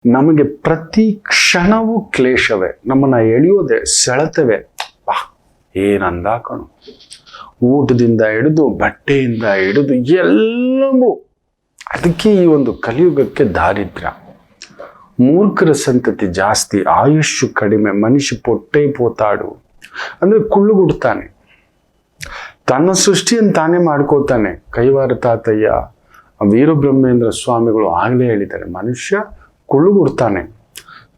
ನಮಗೆ ಪ್ರತಿ ಕ್ಷಣವೂ ಕ್ಲೇಶವೇ, ನಮ್ಮನ್ನ ಎಳೆಯೋದೆ, ಸೆಳೆತವೆ. ಏನಂದ ಕಣು, ಊಟದಿಂದ ಹಿಡಿದು ಬಟ್ಟೆಯಿಂದ ಹಿಡಿದು ಎಲ್ಲವೂ. ಅದಕ್ಕೆ ಈ ಒಂದು ಕಲಿಯುಗಕ್ಕೆ ದಾರಿದ್ರ್ಯ, ಮೂರ್ಖರ ಸಂತತಿ ಜಾಸ್ತಿ, ಆಯುಷ್ಯು ಕಡಿಮೆ, ಮನುಷ್ಯ ಪೊಟ್ಟೆ ಪೋತಾಡು. ಅಂದ್ರೆ ಕುಳ್ಳುಗುಡ್ತಾನೆ, ತನ್ನ ಸೃಷ್ಟಿಯನ್ನು ತಾನೇ ಮಾಡ್ಕೋತಾನೆ. ಕೈವಾರ ತಾತಯ್ಯ, ವೀರಬ್ರಹ್ಮೇಂದ್ರ ಸ್ವಾಮಿಗಳು ಆಗಲೇ ಹೇಳಿದ್ದಾರೆ, ಮನುಷ್ಯ ಕುಳ್ಳುಗುಡ್ತಾನೆ,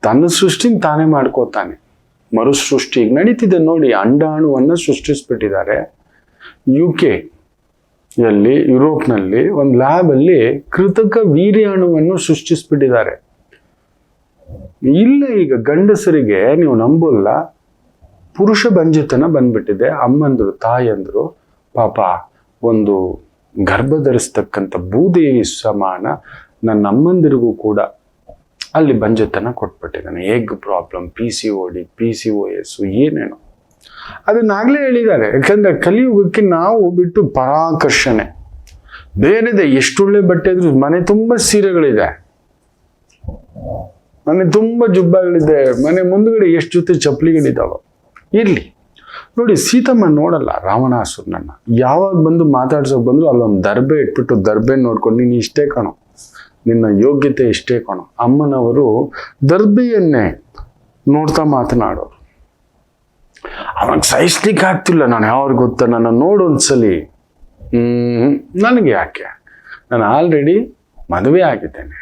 ತನ್ನ ಸೃಷ್ಟಿನ ತಾನೇ ಮಾಡ್ಕೋತಾನೆ. ಮರುಸೃಷ್ಟಿ ಈಗ ನಡೀತಿದೆ ನೋಡಿ. ಅಂಡಾಣುವನ್ನು ಸೃಷ್ಟಿಸ್ಬಿಟ್ಟಿದ್ದಾರೆ. UK ಯಲ್ಲಿ, ಯುರೋಪ್ನಲ್ಲಿ ಒಂದು ಲ್ಯಾಬಲ್ಲಿ ಕೃತಕ ವೀರ್ಯಾಣುವನ್ನು ಸೃಷ್ಟಿಸ್ಬಿಟ್ಟಿದ್ದಾರೆ. ಇಲ್ಲ, ಈಗ ಗಂಡಸರಿಗೆ ನೀವು ನಂಬಲ್ಲ, ಪುರುಷ ಬಂಜೆತನ ಬಂದ್ಬಿಟ್ಟಿದೆ. ಅಮ್ಮಂದ್ರು, ತಾಯಂದ್ರು ಪಾಪ ಒಂದು ಗರ್ಭ ಧರಿಸ್ತಕ್ಕಂಥ ಭೂದೇವಿ ಸಮಾನ ನನ್ನ ಅಮ್ಮಂದಿರಿಗೂ ಕೂಡ ಅಲ್ಲಿ ಬಂಜೆತನ ಕೊಟ್ಬಿಟ್ಟಿದ್ದಾನೆ. ಎಗ್ ಪ್ರಾಬ್ಲಮ್, PCOD, PCOS, ಏನೇನೋ ಅದನ್ನಾಗಲೇ ಹೇಳಿದ್ದಾರೆ. ಯಾಕಂದ್ರೆ ಕಲಿಯುಗಕ್ಕೆ ನಾವು ಬಿಟ್ಟು ಪರಾಕರ್ಷಣೆ ಬೇರೆದೆ. ಎಷ್ಟೊಳ್ಳೆ ಬಟ್ಟೆ ಇದ್ರು, ಮನೆ ತುಂಬ ಸೀರೆಗಳಿದೆ, ಮನೆ ತುಂಬ ಜುಬ್ಬಗಳಿದೆ, ಮನೆ ಮುಂದ್ಗಡೆ ಎಷ್ಟು ಜೊತೆ ಚಪ್ಪಲಿಗಳಿದ್ದಾವ. ಇರ್ಲಿ ನೋಡಿ, ಸೀತಮ್ಮ ನೋಡಲ್ಲ ರಾವಣಾಸುರನನ್ನ. ಯಾವಾಗ ಬಂದು ಮಾತಾಡ್ಸೋಕೆ ಬಂದ್ರು ಅಲ್ಲೊಂದು ದರ್ಬೆ ಇಟ್ಬಿಟ್ಟು ದರ್ಬೆ ನೋಡ್ಕೊಂಡು, ನೀನು ಇಷ್ಟೇ ಕಣೋ, ನಿನ್ನ ಯೋಗ್ಯತೆ ಇಷ್ಟೇ ಕಣೋ. ಅಮ್ಮನವರು ದರ್ಬೆಯನ್ನೇ ನೋಡ್ತಾ ಮಾತನಾಡೋರು. ಅವಾಗ ಸಹಿಸ್ಲಿಕ್ಕೆ ಆಗ್ತಿಲ್ಲ. ನಾನು ಯಾವಾಗ ಗೊತ್ತಾ, ನನ್ನ ನೋಡೊಂದ್ಸಲಿ, ನನಗೆ ಯಾಕೆ, ನಾನು ಆಲ್ರೆಡಿ ಮದುವೆ ಆಗಿದ್ದೇನೆ.